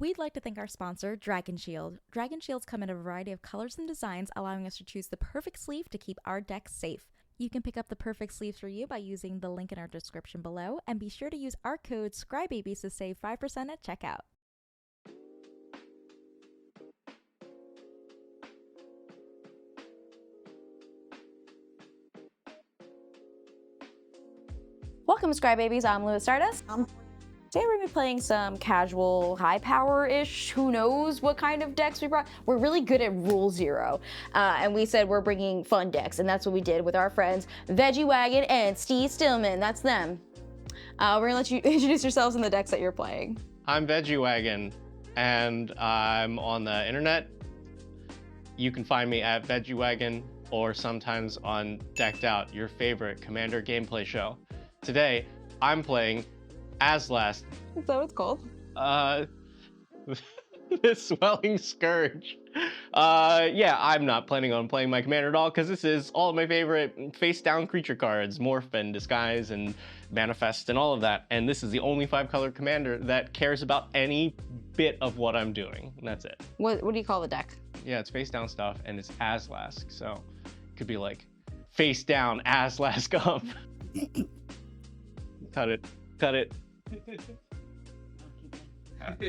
We'd like to thank our sponsor, Dragon Shield. Dragon Shields come in a variety of colors and designs, allowing us to choose the perfect sleeve to keep our decks safe. You can pick up the perfect sleeve for you by using the link in our description below, and be sure to use our code Scrybabies to save 5% at checkout. Welcome, Scrybabies. I'm Lewis Stardust. Today we're going to be playing some casual, high power-ish, who knows what kind of decks we brought. We're really good at Rule Zero, and we said we're bringing fun decks, and that's what we did with our friends Veggie Wagon and Steve Stillman. That's them. We're going to let you introduce yourselves and the decks that you're playing. I'm Veggie Wagon, and I'm on the internet. You can find me at Veggie Wagon, or sometimes on Decked Out, your favorite Commander gameplay show. Today, I'm playing Azlask. Is that what it's called? The Swelling Scourge. Yeah, I'm not planning on playing my commander at all, because this is all of my favorite face-down creature cards, Morphin, Disguise, and Manifest, and all of that. And this is the only 5-color commander that cares about any bit of what I'm doing. And that's it. What do you call the deck? Yeah, it's face-down stuff, and it's Azlask, so it could be like face-down, Azlask up. Cut it. Cut it.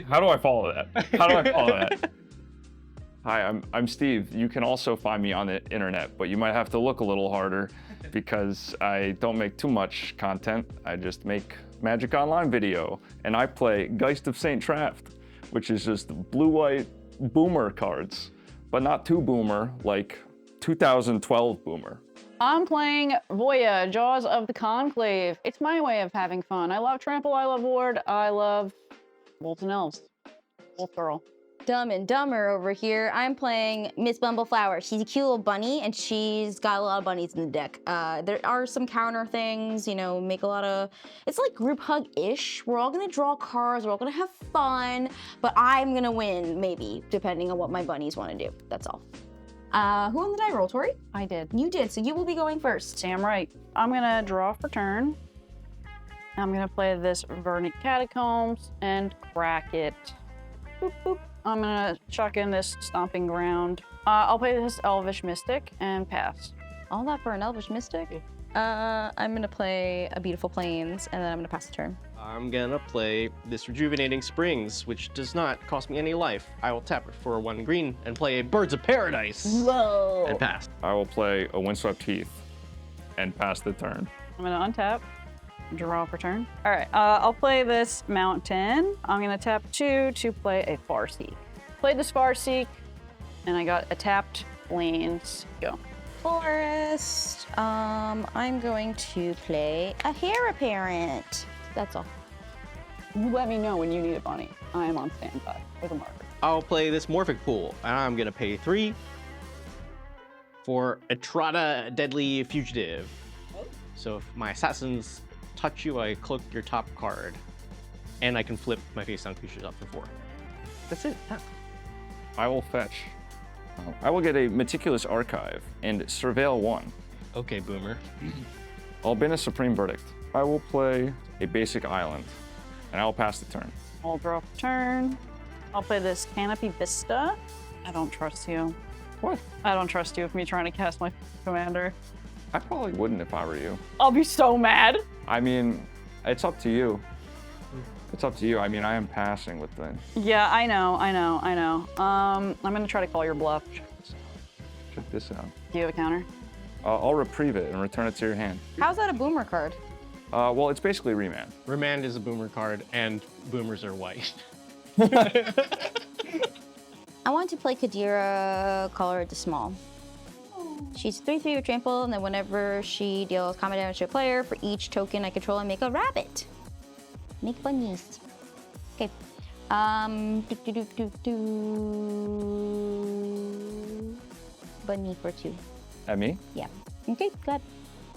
How do I follow that? How do I follow that? Hi, I'm Steve. You can also find me on the internet, but you might have to look a little harder because I don't make too much content. I just make Magic Online video, and I play Geist of St. Traft, which is just blue-white boomer cards, but not too boomer, like 2012 boomer. I'm playing Voja, Jaws of the Conclave. It's my way of having fun. I love Trample, I love Ward, I love Wolves and Elves. Wolf Girl. Dumb and Dumber over here. I'm playing Ms.Bumbleflower. She's a cute little bunny, and she's got a lot of bunnies in the deck. There are some counter things, you know, make a lot of... It's like group hug-ish. We're all gonna draw cards, we're all gonna have fun, but I'm gonna win, maybe, depending on what my bunnies wanna do. That's all. Who won the die roll, Tori? I did. You did, so you will be going first. Damn right. I'm gonna draw for turn. I'm gonna play this Verdant Catacombs and crack it. Boop, boop. I'm gonna chuck in this Stomping Ground. I'll play this Elvish Mystic and pass. All that for an Elvish Mystic? I'm gonna play a Beautiful Plains, and then I'm gonna pass the turn. I'm gonna play this Rejuvenating Springs, which does not cost me any life. I will tap it for 1 green and play a Birds of Paradise. Whoa! And pass. I will play a Windswept Heath and pass the turn. I'm gonna untap, draw for turn. All right, I'll play this Mountain. I'm gonna tap 2 to play a Farseek. Played this Farseek, and I got a tapped Plains. Go. Forest. I'm going to play a Heir Apparent. That's all. You let me know when you need a bunny. I am on standby with a marker. I'll play this Morphic Pool, and I'm gonna pay 3 for Etrata Deadly Fugitive. So if my assassins touch you, I cloak your top card. And I can flip my face-down creatures up for 4. That's it. Yeah. I will fetch. I will get a Meticulous Archive and Surveil 1. Okay, Boomer. Albina Supreme Verdict. I will play a basic island, and I will pass the turn. I'll draw for turn. I'll play this Canopy Vista. I don't trust you. What? I don't trust you with me trying to cast my commander. I probably wouldn't if I were you. I'll be so mad. I mean, it's up to you. It's up to you. I mean, I am passing with the... Yeah, I know. I'm gonna try to call your bluff. Check this out. Do you have a counter? I'll reprieve it and return it to your hand. How's that a Boomer card? Well, it's basically Remand. Remand is a Boomer card, and Boomers are white. I want to play Kadira, Color to Small. She's 3/3 with Trample, and then whenever she deals combat damage to a player, for each token I control, I make a rabbit. Make bunnies. Okay. Bunny for 2. At me? Yeah. Okay, good.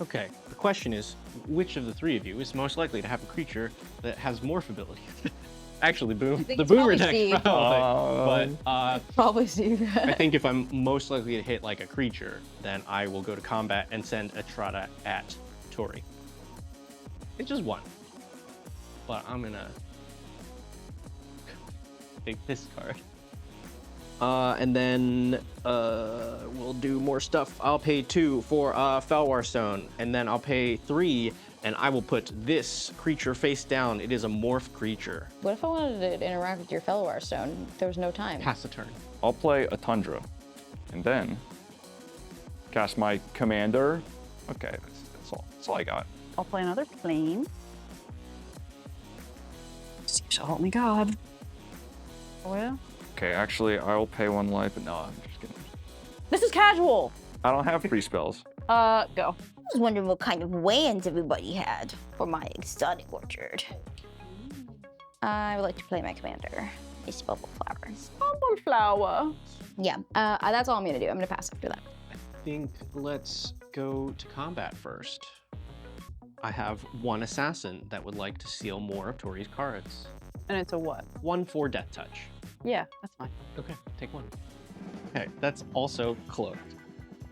Okay, the question is, which of the 3 of you is most likely to have a creature that has morph ability? Actually, the it's Boomer probably deck, Steve. probably. But Probably Steve. I think if I'm most likely to hit like a creature, then I will go to combat and send a Trotta at Tori. It's just 1. But I'm gonna take this card. And then we'll do more stuff. I'll pay 2 for Felwar Stone, and then I'll pay 3, and I will put this creature face down. It is a morph creature. What if I wanted to interact with your Felwar Stone? There was no time. Pass the turn. I'll play a Tundra, and then cast my commander. Okay, that's all. That's all I got. I'll play another plane. So help me God. Voja? Okay, actually, I'll pay 1 life, but no, I'm just kidding. This is casual. I don't have free spells. Go. I was wondering what kind of weigh-ins everybody had for my exotic orchard. I would like to play my commander, Ms.Bumbleflower. Bumbleflower. Yeah, that's all I'm gonna do. I'm gonna pass after that. I think let's go to combat first. I have 1 assassin that would like to steal more of Tori's cards. And it's a what? 1 for Death Touch. Yeah, that's fine. Okay, take 1. Okay, that's also cloaked.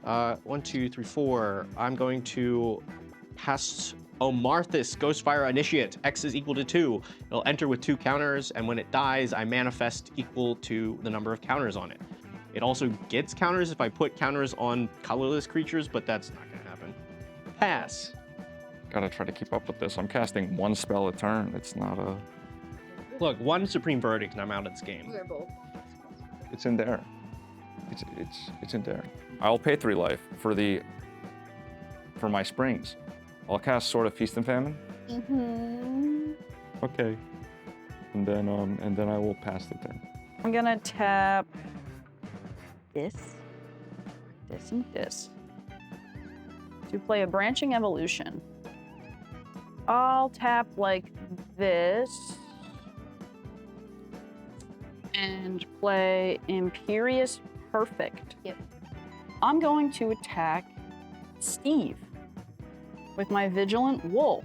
1, 2, 3, 4. I'm going to cast Omarthus, Ghostfire Initiate. X is equal to 2. It'll enter with 2 counters, and when it dies, I manifest equal to the number of counters on it. It also gets counters if I put counters on colorless creatures, but that's not gonna happen. Pass. Gotta try to keep up with this. I'm casting 1 spell a turn. It's not a... Look, 1 Supreme Verdict, and I'm out of this game. We're both. It's in there. It's in there. I'll pay 3 life for my springs. I'll cast Sword of Feast and Famine. Okay. And then I will pass the turn. I'm gonna tap this, and this to play a Branching Evolution. I'll tap like this and play Imperious Perfect. Yep. I'm going to attack Steve with my Vigilant Wolf.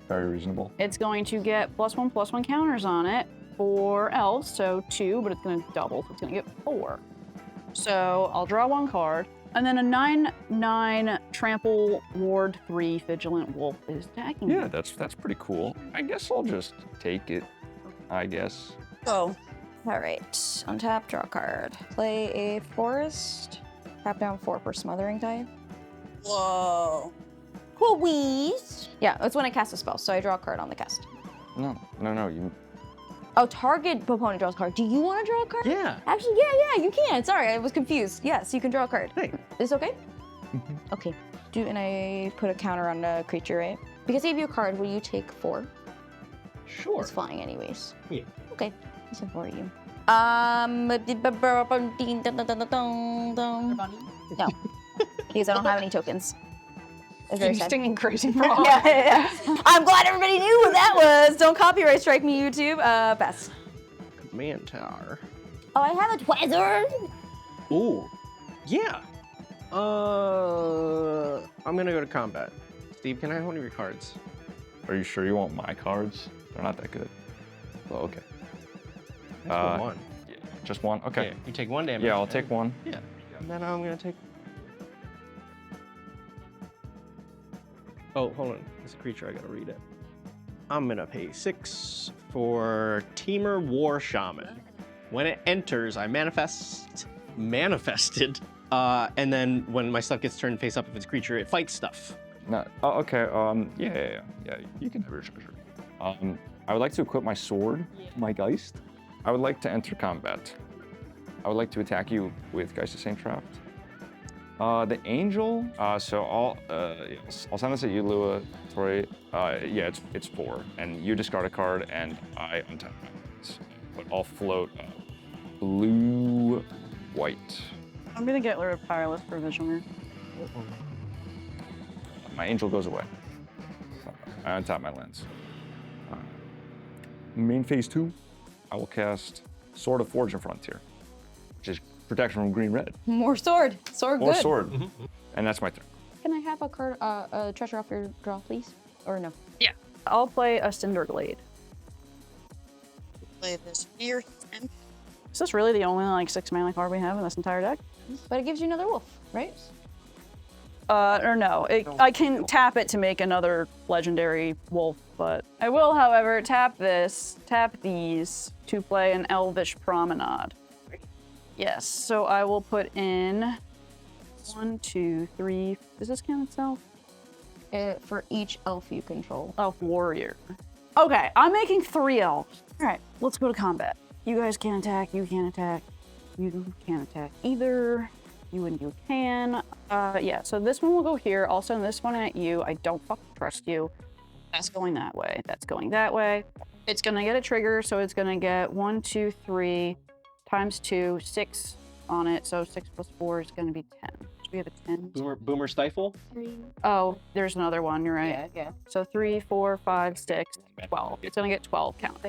Very reasonable. It's going to get +1/+1 counters on it for elves, so 2, but it's going to double, so it's going to get 4. So I'll draw 1 card, and then a 9/9 Trample Ward 3 Vigilant Wolf is attacking me. Yeah, that's pretty cool. I guess I'll just take it. I guess. Go. All right, untap, draw a card. Play a forest. Tap down 4 for Smothering Tide. Whoa. Please. Yeah, that's when I cast a spell, so I draw a card on the cast. No. You. Oh, target opponent draws a card. Do you want to draw a card? Yeah. Actually, yeah, you can. Sorry, I was confused. Yes, you can draw a card. Hey. Is this okay? Okay. And I put a counter on a creature, right? Because I gave you a card, will you take 4? Sure. It's flying anyways. Yeah. Okay, I said for you. No, because I don't have any tokens. It's very sad. Stinging crazy frog. Yeah. I'm glad everybody knew what that was. Don't copyright strike me, YouTube. Best. Command Tower. Oh, I have a Twizzard. Ooh. Yeah. I'm gonna go to combat. Steve, can I have one of your cards? Are you sure you want my cards? They're not that good. Well, okay. Just one. Yeah, just 1? Okay. Yeah, you take 1 damage. Yeah, I'll take 1. Yeah. And then I'm gonna take. Oh, hold on. It's a creature. I gotta read it. I'm gonna pay 6 for Teamer War Shaman. When it enters, I manifested. And then when my stuff gets turned face up, if it's a creature, it fights stuff. No. Oh, okay. Yeah. You can have your treasure. I would like to equip my sword, my Geist. I would like to enter combat. I would like to attack you with Geist of Saint Trapped. The Angel. So I'll send this at you, Lua, Tori. Yeah, it's 4, and you discard a card, and I untap my cards. But I'll float blue, white. I'm gonna get rid of Powerless Provisioner. My Angel goes away. I untap my lands. Main phase 2, I will cast Sword of Forge and Frontier, which is protection from green-red. More sword. Sword More good. sword. And that's my turn. Can I have a card, a treasure off your draw, please? Or no? Yeah. I'll play a Cinderglade. Play this fierce and Is this really the only like 6 mana card we have in this entire deck? But it gives you another wolf, right? Or no. I can tap it to make another legendary wolf, but I will, however, tap these to play an Elvish Promenade. Yes, so I will put in 1, 2, 3. Does this count itself? For each elf you control. Elf warrior. Okay, I'm making 3 elves. All right, let's go to combat. You guys can't attack, you can't attack, you can't attack either. You and you can. Yeah, so this one will go here. I'll send this one at you. I don't fucking trust you. That's going that way. That's going that way. It's gonna get a trigger, so it's gonna get 1, 2, 3 times 2, 6 on it. So 6 plus 4 is gonna be 10. Do we have a 10? Boomer Stifle? 3. Oh, there's another one, you're right. Yeah, yeah. So 3, 4, 5, 6, 12. It's gonna get 12 count.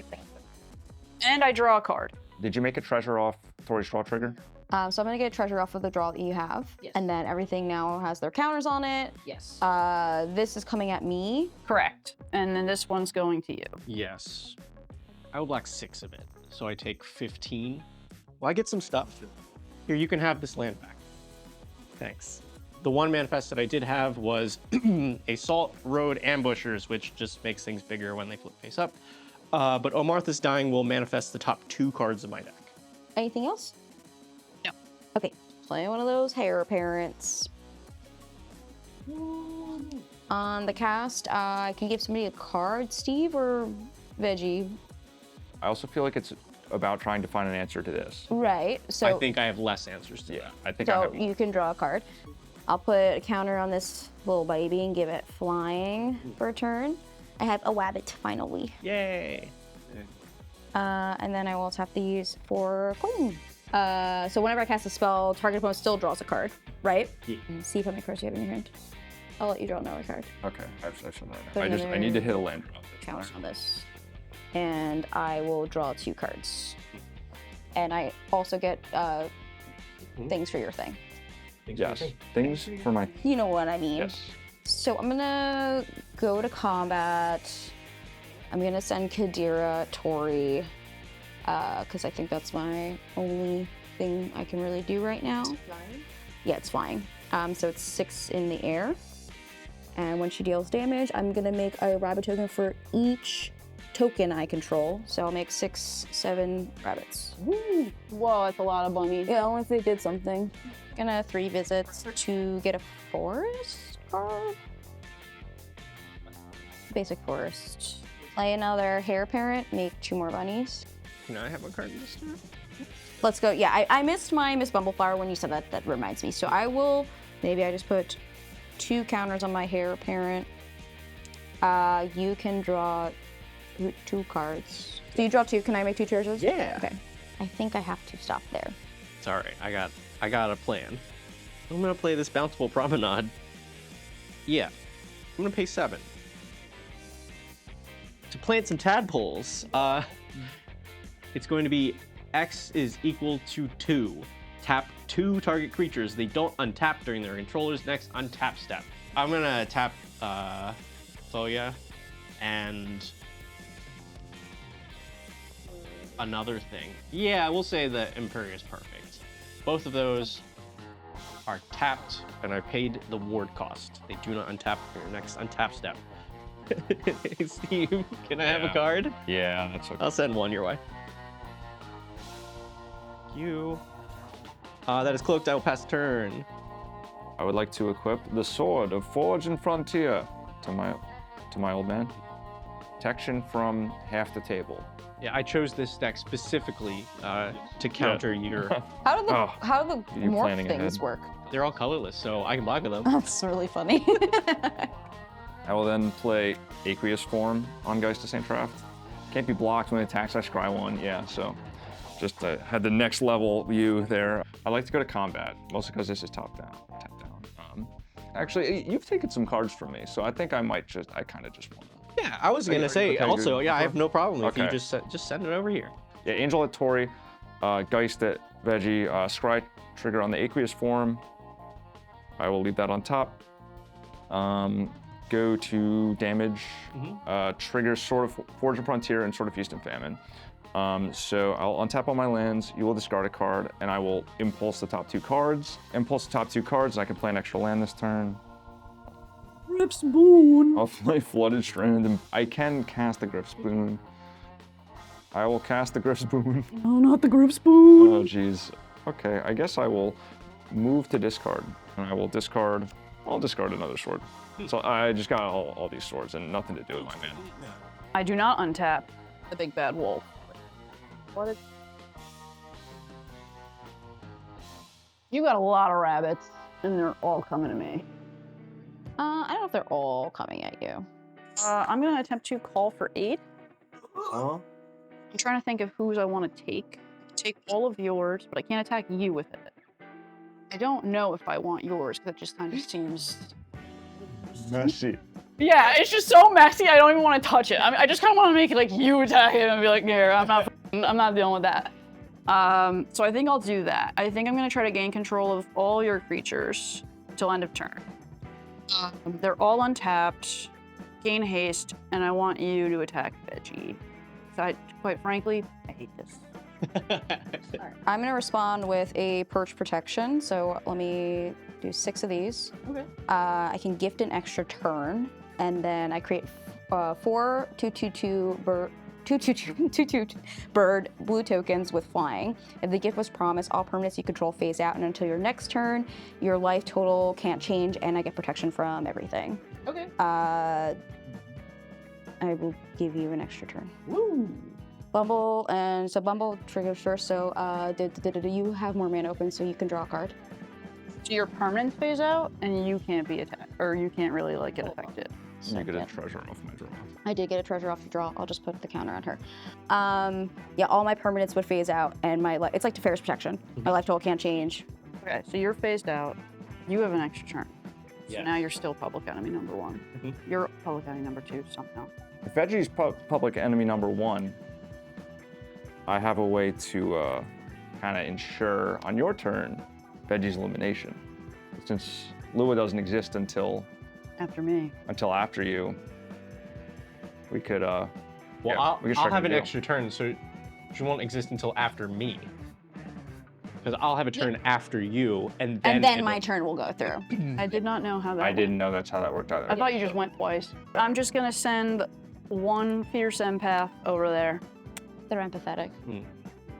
And I draw a card. Did you make a treasure off Tori's draw trigger? So I'm gonna get a treasure off of the draw that you have. Yes. And then everything now has their counters on it. Yes. This is coming at me. Correct. And then this one's going to you. Yes. I will block 6 of it, so I take 15. Well, I get some stuff. Here, you can have this land back. Thanks. The one manifest that I did have was a Salt Road Ambushers, which just makes things bigger when they flip face up. But Omarthus Dying will manifest the top 2 cards of my deck. Anything else? No. Okay, play one of those hair parents. On the cast, I can give somebody a card, Steve or Veggie. I also feel like it's about trying to find an answer to this. Right. So I think I have less answers to Yeah, that. I think I have. you can draw a card. I'll put a counter on this little baby and give it flying for a turn. I have a wabbit finally. Yay! And then I will tap these for coin. So whenever I cast a spell, target opponent still draws a card, right? Yeah. And see how many cards you have in your hand. I'll let you draw another card. Okay, I've right now. Put I another need to hit a land drop. Counter on this. And I will draw 2 cards. And I also get things for your thing. Yes, things for my. You know what I mean. Yes. So I'm gonna go to combat. I'm gonna send Kadira Tori, because I think that's my only thing I can really do right now. Flying? Yeah, it's flying. So it's 6 in the air. And when she deals damage, I'm gonna make a rabbit token for each token I control. So I'll make 6, 7 rabbits. Woo. Whoa, that's a lot of bunnies. Yeah, only if they did something. Gonna 3 visits to get a forest card. Basic forest. Play another hair parent, make 2 more bunnies. Can I have a card this turn? Let's go. Yeah, I missed my Ms.Bumbleflower when you said that. That reminds me. So I will, maybe I just put 2 counters on my hair parent. You can draw 2 cards. So you draw 2. Can I make 2 treasures? Yeah. Okay. I think I have to stop there. It's all right. I got a plan. I'm gonna play this Bountiful Promenade. Yeah. I'm gonna pay 7. To plant some tadpoles, it's going to be X is equal to 2. Tap 2 target creatures. They don't untap during their controller's next untap step. I'm gonna tap Voja and another thing. Yeah, we'll say the Imperious Perfect. Both of those are tapped, and I paid the ward cost. They do not untap for your next untap step. Hey, Steve, can I have a card? Yeah, that's okay. I'll send 1 your way. Thank you. That is cloaked. I will pass the turn. I would like to equip the Sword of Forge and Frontier to my old man. Protection from half the table. Yeah, I chose this deck specifically to counter your. How do the Oh, you morph planning things ahead. work? They're all colorless, so I can block with them. That's really funny. I will then play Aqueous Form on Geist of St. Traft. Can't be blocked when it attacks. I scry 1. Yeah, so just had the next level view there. I like to go to combat, mostly because this is top down. Actually, you've taken some cards from me, so I think I kind of just want to. Yeah, I was gonna say okay, also. good. Yeah, I have no problem if you Okay. just send it over here. Yeah, Angel at Tori, Geist at Veggie, Scry trigger on the Aqueous Form. I will leave that on top. Go to damage, trigger Sword of Forge and Frontier and Sword of Feast and Famine. So I'll untap all my lands, you will discard a card, and I will impulse the top 2 cards. Impulse the top 2 cards, and I can play an extra land this turn. Grip Spoon. I'll play Flooded Strand, and I can cast the Grip Spoon. I will cast the Grip Spoon. No, not the Grip Spoon. Oh, jeez. Okay, I guess I will move to discard, and I will discard. I'll discard another sword. So I just got all these swords and nothing to do with my man. I do not untap the big bad wolf. What is... You got a lot of rabbits, and they're all coming to me. I don't know if they're all coming at you. I'm gonna attempt to call for aid. Huh? I'm trying to think of whose I want to take. Take all of yours, but I can't attack you with it. I don't know if I want yours, because it just kind of seems... Messy. Yeah, it's just so messy, I don't even want to touch it. I just kind of want to make it like you attack it and be like, here, I'm not dealing with that. So I think I'll do that. I think I'm going to try to gain control of all your creatures till end of turn. They're all untapped, gain haste, and I want you to attack Veggie. So quite frankly, I hate this. I'm gonna respond with a perch protection. So let me do 6 of these. Okay. I can gift an extra turn, and then I create 4 2/2/2 bird. 2/2 bird blue tokens with flying. If the gift was promised, all permanents you control phase out, and until your next turn, your life total can't change, and I get protection from everything. Okay. I will give you an extra turn. Woo! Bumble, and so Bumble triggers first, so you have more mana open, so you can draw a card. So your permanents phase out, and you can't be attacked, or you can't really like get affected. You get a treasure off my draw. I did get a treasure off the draw. I'll just put the counter on her. Yeah, all my permanents would phase out, and my it's like Teferi's protection. My life total can't change. Okay, so you're phased out. You have an extra turn. So Yes. now you're still public enemy number 1. You're public enemy number 2 somehow. If Veggie's public enemy number 1, I have a way to kind of ensure on your turn Veggie's elimination. Since Lua doesn't exist until After me. after you, we could Well, yeah, I'll we could strike have a an deal. extra turn, so she won't exist until after me. Because I'll have a turn after you, and then my turn will go through. I did not know how that I went. didn't know that's how that worked either. I thought you just went twice. I'm just gonna send one fierce empath over there. They're empathetic.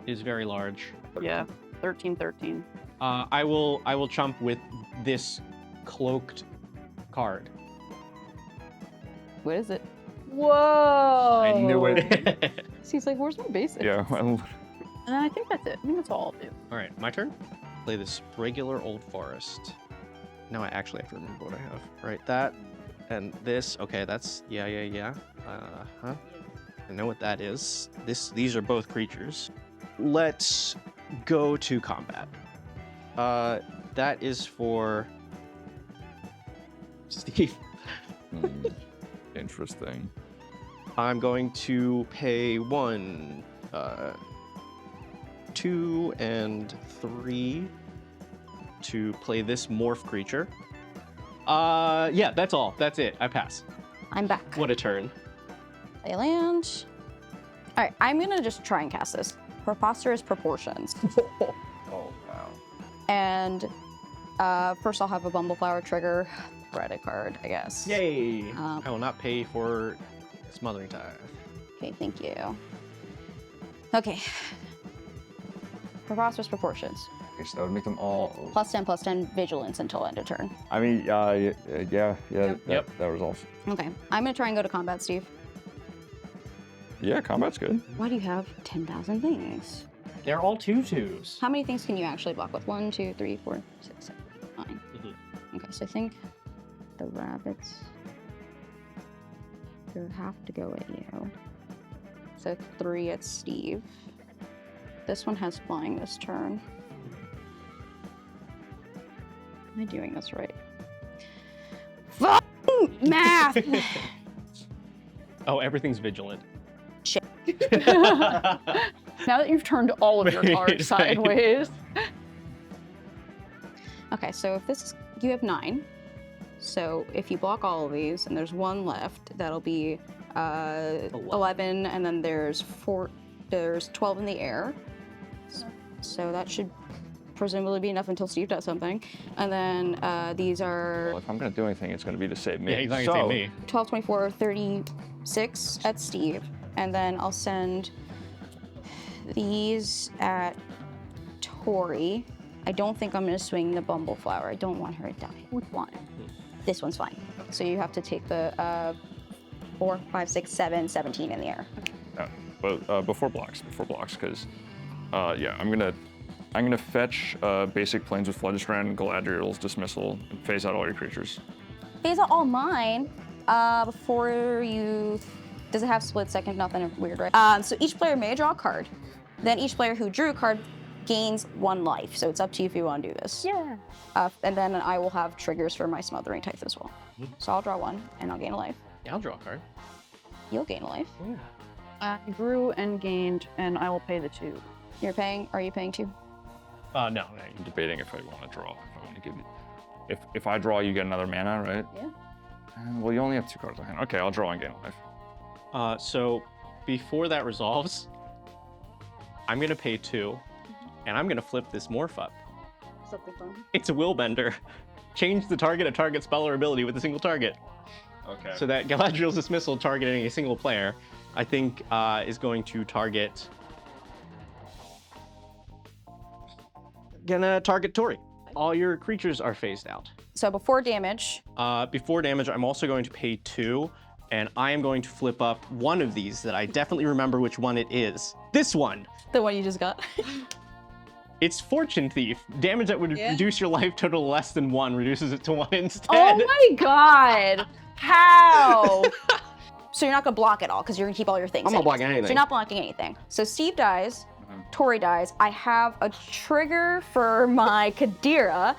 is very large. Yeah, 13. I will chump with this cloaked card. What is it? Whoa! I knew it. He's like, where's my basic? Yeah. And I think that's it. I think that's all I'll do. All right, my turn. Play this regular old forest. Now I actually have to remember what I have. Right, that and this. Okay, that's yeah. Huh. I know what that is. These are both creatures. Let's go to combat. That is for Steve. Interesting. I'm going to pay 1, 2, and 3 to play this morph creature. Yeah, that's all. That's it. I pass. I'm back. What a turn. They land. All right, I'm gonna just try and cast this. Preposterous Proportions. Oh wow. And first I'll have a Bumbleflower trigger. Credit card, I guess. Yay! I will not pay for Smothering Tithe. Okay, thank you. Okay. Preposterous Proportions. Okay, so that would make them all. +10/+10 Vigilance until end of turn. I mean, yeah. Yep. That resolves. Okay, I'm gonna try and go to combat, Steve. Yeah, combat's good. Why do you have 10,000 things? They're all 2/2s. How many things can you actually block with? 1, 2, 3, 4, 6, 7, 8, 9. Okay, so I think the rabbits will have to go at you. So 3 at Steve. This one has flying this turn. Am I doing this right? Fucking math! Oh, everything's vigilant. Now that you've turned all of your cards sideways. Okay, so if this is, you have 9. So if you block all of these and there's 1 left, that'll be 11, and then there's 12 in the air. So that should presumably be enough until Steve does something. And then these are Well, if I'm gonna do anything, it's gonna be to save me. Yeah, he's not gonna save me. 12, 24, 36 at Steve. And then I'll send these at Tori. I don't think I'm gonna swing the Bumbleflower. I don't want her to die. Which one? This one's fine. So you have to take the 4, 5, 6, 7, 17 in the air. But before blocks, because yeah, I'm gonna fetch basic planes with Fledgestrand, Galadriel's Dismissal, and phase out all your creatures. Phase out all mine before you. Does it have split second? Nothing weird, right? So each player may draw a card. Then each player who drew a card gains 1 life. So it's up to you if you want to do this. Yeah. And then I will have triggers for my Smothering Tithe as well. So I'll draw 1 and I'll gain a life. Yeah, I'll draw a card. You'll gain a life. Yeah. I grew and gained, and I will pay the 2. You're paying? Are you paying 2? No. I'm debating if I want to draw. If I want to give you, if I draw, you get another mana, right? Yeah. Well, you only have 2 cards on hand. Okay, I'll draw and gain a life. So before that resolves, I'm gonna pay 2, and I'm gonna flip this morph up. Something fun. It's a Willbender. Change the target a target spell or ability with a single target. Okay. So that Galadriel's Dismissal targeting a single player, I think is going to target... Gonna target Tori. All your creatures are phased out. So before damage, Before damage, I'm also going to pay 2, and I am going to flip up one of these that I definitely remember which one it is. This one. the one you just got. It's Fortune Thief. Damage that would reduce your life total less than 1 reduces it to 1 instead. Oh my god! How? So you're not gonna block at all because you're gonna keep all your things. I'm not anyways. blocking anything. So you're not blocking anything. So Steve dies, Tori dies. I have a trigger for my Kadira,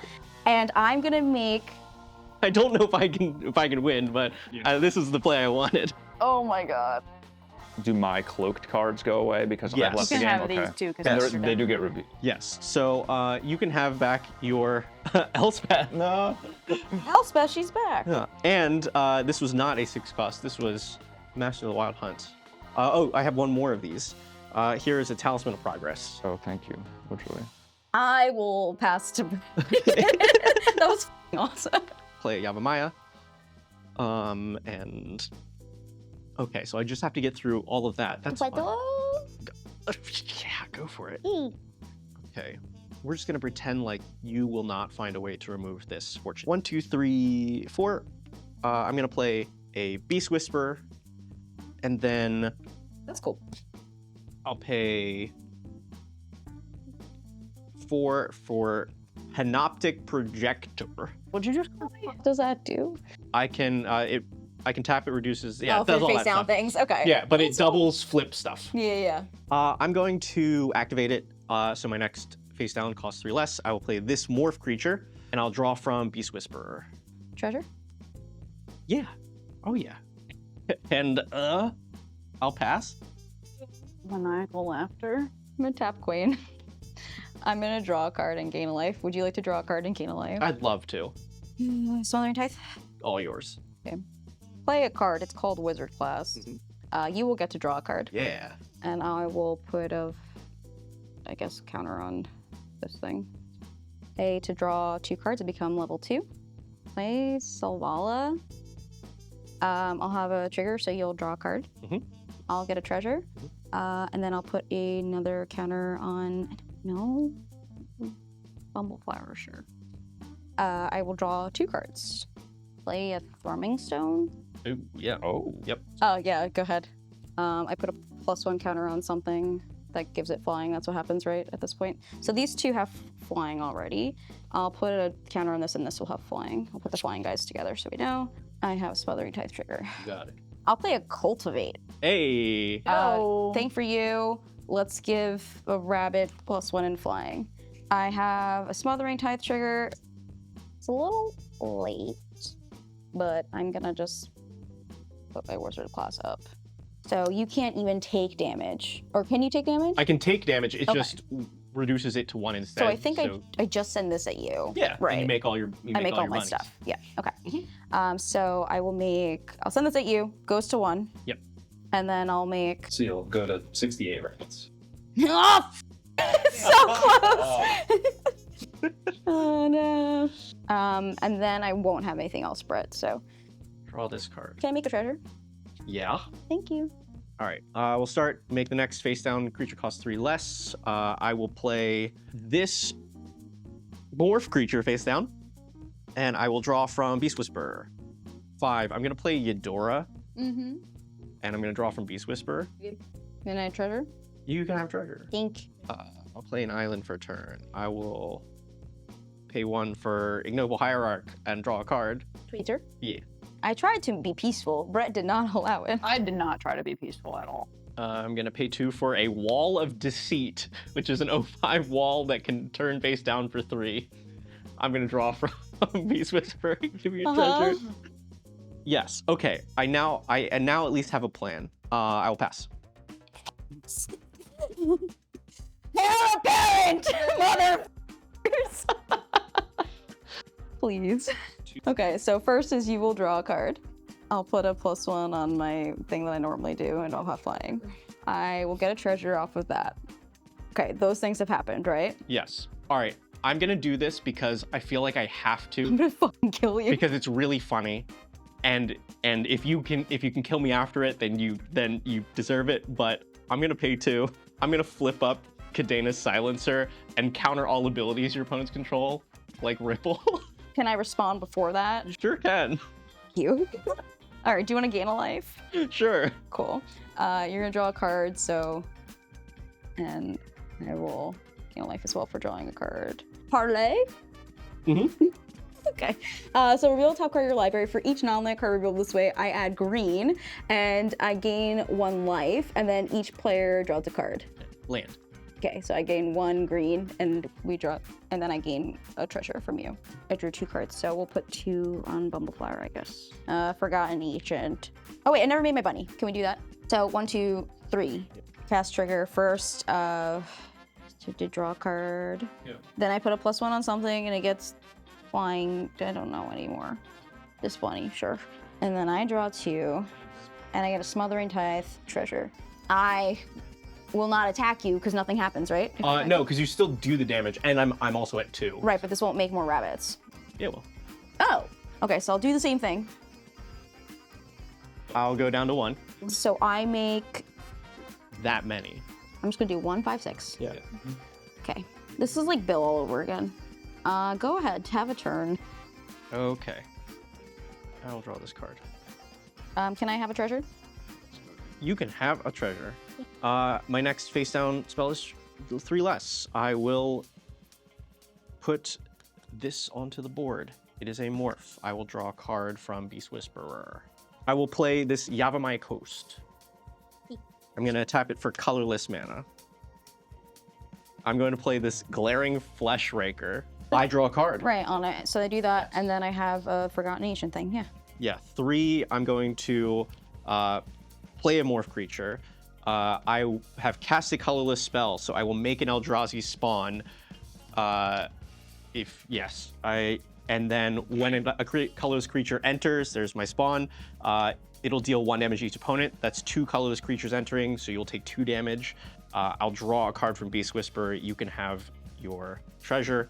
and I'm gonna make. I don't know if I can win, but this is the play I wanted. Oh my god. Do my cloaked cards go away because Yes. I've left You the can game? have Okay. these too, because And that's they do get reviewed. Yes. So you can have back your Elspeth. No. Elspeth, she's back. Yeah. And this was not a 6 cost. This was Master of the Wild Hunt. Oh, I have one more of these. Here is a Talisman of Progress. Oh, thank you, literally. I will pass to. That was f***ing awesome. Play Yavimaya. And okay, so I just have to get through all of that. That's fine. Yeah, go for it. Okay, we're just gonna pretend like you will not find a way to remove this fortune. 1, 2, 3, 4. I'm gonna play a Beast Whisperer, and then That's cool. I'll pay 4 for Panoptic Projector. What'd you just call me? What does that do? I can I can tap it, reduces, oh, it does all face that down stuff. things. Okay. Yeah, but it doubles flip stuff. Yeah. I'm going to activate it, so my next face down costs 3 less. I will play this morph creature, and I'll draw from Beast Whisperer. Treasure? Yeah. Oh yeah. And I'll pass. Maniacal laughter. I'm gonna tap Queen. I'm gonna draw a card and gain a life. Would you like to draw a card and gain a life? I'd love to. Smothering Tithe? All yours. Okay. Play a card. It's called Wizard Class. You will get to draw a card. Yeah. And I will put I guess, counter on this thing. To draw 2 cards and become level 2. Play Selvala. I'll have a trigger, so you'll draw a card. I'll get a treasure. And then I'll put another counter on, I don't know, Bumbleflower, sure. I will draw 2 cards. Play a Thrumming Stone. Ooh, yeah. Oh. Yep. Oh, yeah, go ahead. I put a +1 counter on something that gives it flying. That's what happens, right, at this point? So these 2 have flying already. I'll put a counter on this, and this will have flying. I'll put the flying guys together so we know. I have a Smothering Tithe trigger. Got it. I'll play a Cultivate. Hey. Thing for you. Let's give a rabbit +1 in flying. I have a Smothering Tithe trigger. It's a little late, but I'm gonna just put my Wizard Class up. So you can't even take damage. Or can you take damage? I can take damage. It Okay. just reduces it to 1 instead. So I think I just send this at you. Yeah. Right. And you make all your. I make all your my monies. stuff. Yeah. Okay. So I'll send this at you. Goes to 1. Yep. And then I'll make. So you'll go to 68 rounds. Oh, so close. And then I won't have anything else spread. So Draw this card. can I make a treasure? Yeah. Thank you. All right, we'll start. Make the next face down creature cost 3 less. I will play this morph creature face down, and I will draw from Beast Whisperer. 5. I'm gonna play Eudora, Mm-hmm. and I'm gonna draw from Beast Whisperer. Can I treasure? You can have treasure. Think. I'll play an island for a turn. I will pay 1 for Ignoble Hierarch and draw a card. Tweeter. Yeah. I tried to be peaceful. Brett did not allow it. I did not try to be peaceful at all. I'm gonna pay 2 for a Wall of Deceit, which is an 0/5 wall that can turn face down for 3. I'm gonna draw from Beast Whisperer. Give me a treasure. Yes. Okay. I now at least have a plan. I will pass. Heir apparent, mother. Please. Okay, so first is you will draw a card. I'll put a +1 on my thing that I normally do and I'll have flying. I will get a treasure off of that. Okay, those things have happened, right? Yes. All right. I'm gonna do this because I feel like I have I'm to, gonna fucking kill you. because it's really funny, and if you can kill me after it, then you deserve it. But I'm gonna pay 2. I'm gonna flip up Kadena's Silencer and counter all abilities your opponents control, like Ripple. Can I respond before that? You sure can. You. All right, do you want to gain a life? Sure. Cool. You're gonna draw a card, so, and I will gain a life as well for drawing a card. Parlay? Mm-hmm. Okay. So reveal the top card of your library. For each non-land card revealed this way, I add green, and I gain 1 life, and then each player draws a card. Land. Okay, so I gain 1 green, and we draw, and then I gain a treasure from you. I drew 2 cards, so we'll put 2 on Bumbleflower, I guess. Forgotten Ancient. Oh wait, I never made my bunny. Can we do that? So 1, 2, 3. Cast trigger first. To draw a card. Yeah. Then I put a +1 on something, and it gets flying. I don't know anymore. This bunny, sure. And then I draw 2, and I get a Smothering Tithe treasure. I will not attack you because nothing happens, right? No, because you still do the damage, and I'm also at 2. Right, but this won't make more rabbits. Yeah, well. Oh! Okay, so I'll do the same thing. I'll go down to 1. So I make, That many. I'm just gonna do 1, 5, 6. Yeah. Okay. This is like Bill all over again. Go ahead, have a turn. Okay. I'll draw this card. Can I have a treasure? You can have a treasure. My next face down spell is 3 less. I will put this onto the board. It is a morph. I will draw a card from Beast Whisperer. I will play this Yavimaya Coast. I'm going to tap it for colorless mana. I'm going to play this Glaring Flesh Raker. I draw a card. Right, on it. So I do that, and then I have a Forgotten Ancient thing, yeah. Yeah, 3, I'm going to play a morph creature. I have cast a colorless spell, so I will make an Eldrazi spawn. And then when a colorless creature enters, there's my spawn. It'll deal 1 damage to each opponent. That's 2 colorless creatures entering, so you'll take 2 damage. I'll draw a card from Beast Whisperer. You can have your treasure.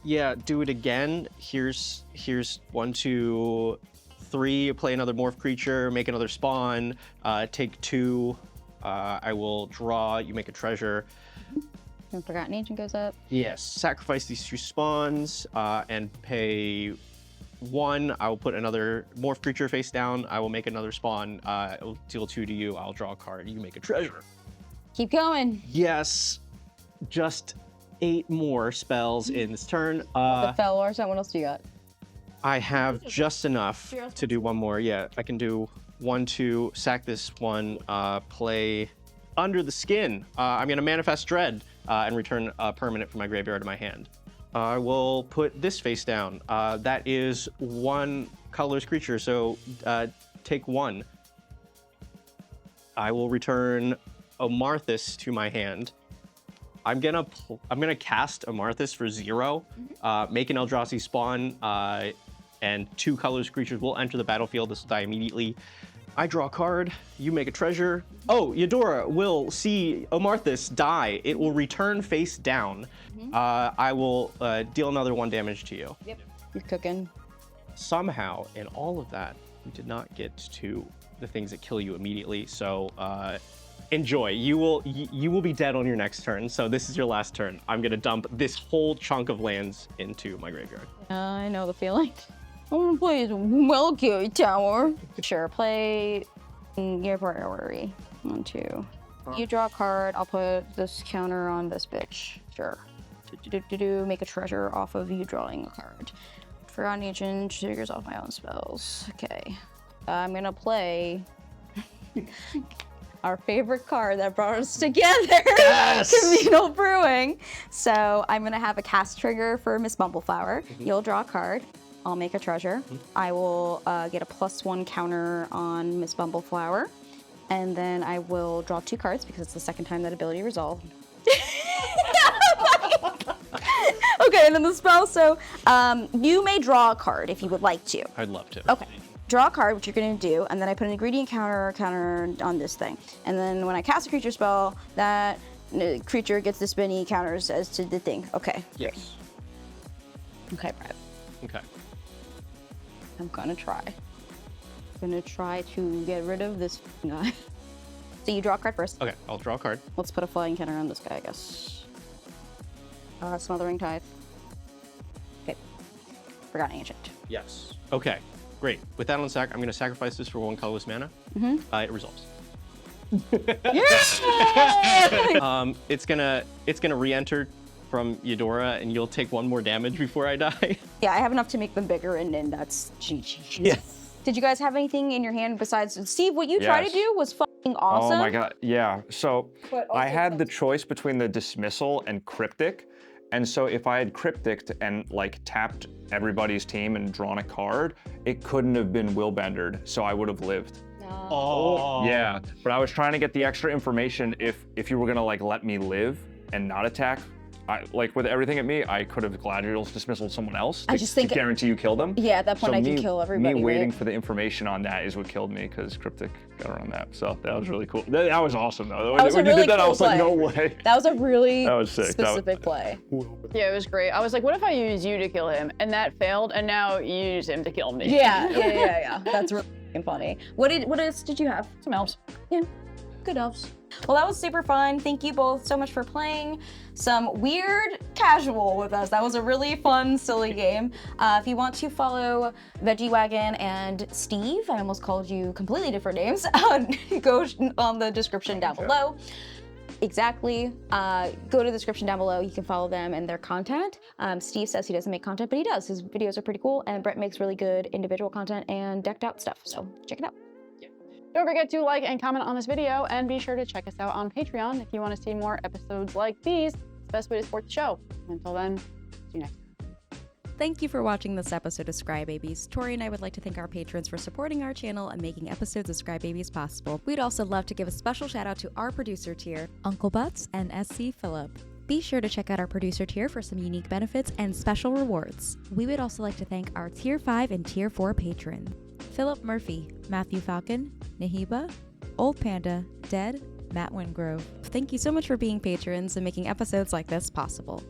Yeah, do it again. Here's 1, 2, 3. Play another morph creature. Make another spawn. Take 2. I will draw. You make a treasure. And Forgotten Ancient goes up. Yes. Sacrifice these 2 spawns and pay 1. I will put another morph creature face down. I will make another spawn. It will deal 2 to you. I'll draw a card. You make a treasure. Keep going. Yes. Just 8 more spells in this turn. The Fell Arson, what else do you got? I have just enough to do 1 more. Yeah, I can do 1, 2, sack this 1, play Under the Skin. I'm going to manifest Dread and return a permanent from my graveyard to my hand. I will put this face down. That is 1 colorless creature, so take 1. I will return Amarthus to my hand. I'm gonna cast Amarthus for 0, make an Eldrazi spawn, and 2 colorless creatures will enter the battlefield. This will die immediately. I draw a card, you make a treasure. Oh, Eudora will see Amarthus die. It will return face down. I will deal another 1 damage to you. Yep. You're cooking. Somehow, in all of that, we did not get to the things that kill you immediately. So enjoy. You will be dead on your next turn. So this is your last turn. I'm gonna dump this whole chunk of lands into my graveyard. I know the feeling. I'm gonna play Melchior Tower. Sure, play your priority. 1, 2. You draw a card. I'll put this counter on this bitch. Sure. Make a treasure off of you drawing a card. Forgotten Agent triggers off my own spells. Okay. I'm gonna play our favorite card that brought us together. Yes! Communal Brewing. So I'm gonna have a cast trigger for Ms. Bumbleflower. You'll draw a card. I'll make a treasure. I will get a +1 counter on Ms. Bumbleflower. And then I will draw 2 cards because it's the second time that ability resolved. Okay, and then the spell. So you may draw a card if you would like to. I'd love to. Okay. Draw a card, which you're gonna do, and then I put an ingredient counter on this thing. And then when I cast a creature spell, that creature gets this many counters as to the thing. Okay. Yes. Okay, Brad. Okay. I'm gonna try. I'm gonna try to get rid of this guy. So you draw a card first. Okay, I'll draw a card. Let's put a flying counter on this guy, I guess. Smothering Tithe. Okay. Forgotten Ancient. Yes. Okay, great. With that on sack, I'm gonna sacrifice this for 1 colorless mana. It resolves. Yeah! It's gonna re-enter from Eudora, and you'll take 1 more damage before I die. Yeah, I have enough to make them bigger, and then that's GG. Yes. Did you guys have anything in your hand besides Steve? What you tried to Yes. do was fucking awesome. Oh my god, yeah. So But I also had the choice between the Dismissal and Cryptic. And so if I had Cryptic and like tapped everybody's team and drawn a card, it couldn't have been Willbendered, so I would have lived. No. Oh. Yeah, but I was trying to get the extra information if you were gonna like let me live and not attack. Like with everything at me, I could have Gladiol's Dismissal someone else I to, just think- to guarantee you kill them. Yeah, at that point So I can me- kill everybody. Me waiting right? for the information on that is what killed me because Cryptic got around that. So that was really cool. That was awesome though. That was a When you really did that, I cool was like, play. no way. That was a really That was sick. specific play. Yeah, it was great. I was like, what if I use you to kill him? And that failed, and now you use him to kill me. Yeah. That's really fucking funny. What else did you have? Some elves. Yeah, good elves. Well, that was super fun. Thank you both so much for playing some weird casual with us. That was a really fun, silly game. If you want to follow Veggie Wagon and Steve, I almost called you completely different names, go on the description down below. Exactly. Go to the description down below. You can follow them and their content. Steve says he doesn't make content, but he does. His videos are pretty cool, and Brett makes really good individual content and decked out stuff, so check it out. Don't forget to like and comment on this video, and be sure to check us out on Patreon if you want to see more episodes like these. It's the best way to support the show. Until then, see you next time. Thank you for watching this episode of Scrybabies. Tori and I would like to thank our patrons for supporting our channel and making episodes of Scrybabies possible. We'd also love to give a special shout out to our producer tier, Uncle Butts and SC Phillip. Be sure to check out our producer tier for some unique benefits and special rewards. We would also like to thank our Tier 5 and Tier 4 patrons: Philip Murphy, Matthew Falcon, Nahiba, Old Panda, Dead, Matt Wingrove. Thank you so much for being patrons and making episodes like this possible.